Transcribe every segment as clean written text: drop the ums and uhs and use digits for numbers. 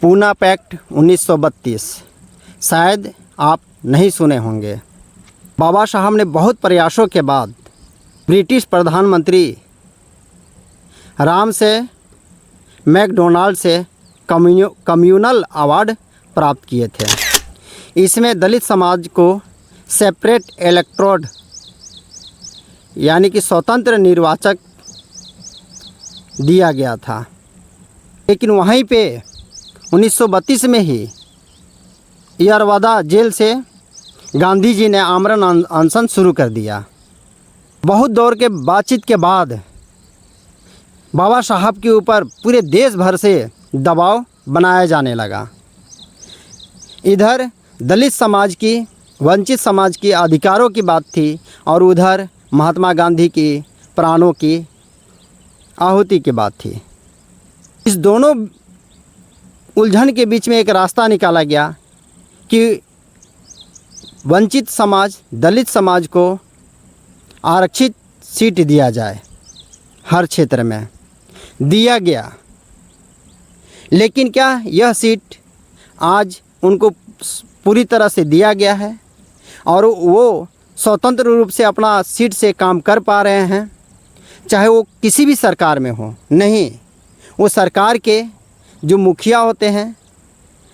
Poona pact 1932 शायद आप नहीं सुने होंगे। बाबा साहब ने बहुत प्रयासों के बाद ब्रिटिश प्रधानमंत्री राम से मैकडोनाल्ड से कम्युनल अवार्ड प्राप्त किए थे। इसमें दलित समाज को सेपरेट इलेक्ट्रोड यानी कि स्वतंत्र निर्वाचक दिया गया था। लेकिन वहीं पे 1932 में ही यरवदा जेल से गांधी जी ने आमरण अनशन शुरू कर दिया। बहुत दौर के बातचीत के बाद बाबा साहब के ऊपर पूरे देश भर से दबाव बनाया जाने लगा। इधर दलित समाज की, वंचित समाज की अधिकारों की बात थी और उधर महात्मा गांधी की प्राणों की आहुति की बात थी। इस दोनों उलझन के बीच में एक रास्ता निकाला गया कि वंचित समाज, दलित समाज को आरक्षित सीट दिया जाए। हर क्षेत्र में दिया गया, लेकिन क्या यह सीट आज उनको पूरी तरह से दिया गया है और वो स्वतंत्र रूप से अपना सीट से काम कर पा रहे हैं, चाहे वो किसी भी सरकार में हो? नहीं, वो सरकार के जो मुखिया होते हैं,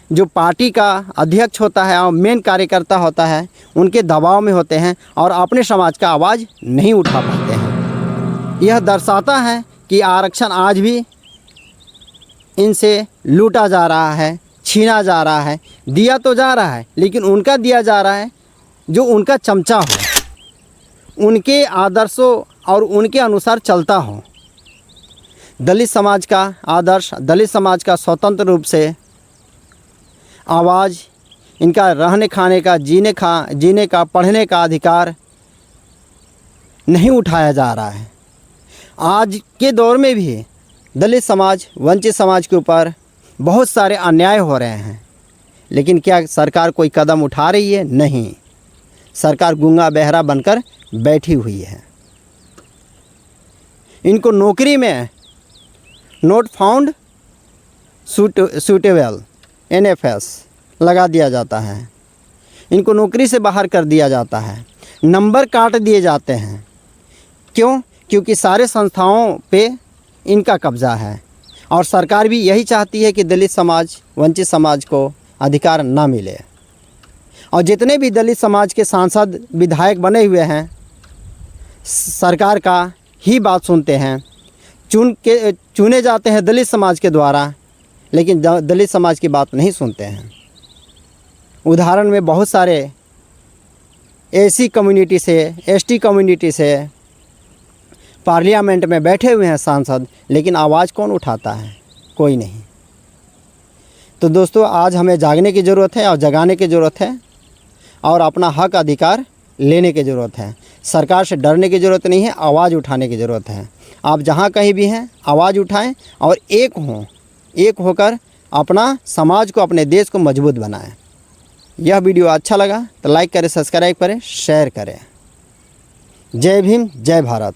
जो पार्टी का अध्यक्ष होता है और मेन कार्यकर्ता होता है, उनके दबाव में होते हैं और अपने समाज का आवाज़ नहीं उठा पाते हैं। यह दर्शाता है कि आरक्षण आज भी इनसे लूटा जा रहा है, छीना जा रहा है। दिया तो जा रहा है, लेकिन उनका दिया जा रहा है जो उनका चमचा हो, उनके आदर्शों और उनके अनुसार चलता हो। दलित समाज का आदर्श, दलित समाज का स्वतंत्र रूप से आवाज़, इनका रहने खाने का, जीने का, पढ़ने का अधिकार नहीं उठाया जा रहा है। आज के दौर में भी दलित समाज, वंचित समाज के ऊपर बहुत सारे अन्याय हो रहे हैं, लेकिन क्या सरकार कोई कदम उठा रही है? नहीं, सरकार गूंगा बहरा बनकर बैठी हुई है। इनको नौकरी में नॉट फाउंड सूटेबल NFS लगा दिया जाता है। इनको नौकरी से बाहर कर दिया जाता है, नंबर काट दिए जाते हैं। क्यों? क्योंकि सारे संस्थाओं पे इनका कब्ज़ा है और सरकार भी यही चाहती है कि दलित समाज, वंचित समाज को अधिकार ना मिले। और जितने भी दलित समाज के सांसद, विधायक बने हुए हैं, सरकार का ही बात सुनते हैं। चुने जाते हैं दलित समाज के द्वारा, लेकिन दलित समाज की बात नहीं सुनते हैं। उदाहरण में बहुत सारे SC कम्युनिटी से, ST कम्युनिटी से पार्लियामेंट में बैठे हुए हैं सांसद, लेकिन आवाज़ कौन उठाता है? कोई नहीं। तो दोस्तों, आज हमें जागने की ज़रूरत है और जगाने की ज़रूरत है और अपना हक अधिकार लेने की ज़रूरत है। सरकार से डरने की ज़रूरत नहीं है, आवाज़ उठाने की ज़रूरत है। आप जहाँ कहीं भी हैं, आवाज़ उठाएं और एक हों, एक होकर अपना समाज को, अपने देश को मजबूत बनाएं। यह वीडियो अच्छा लगा तो लाइक करें, सब्सक्राइब करें, शेयर करें। जय भीम, जय भारत।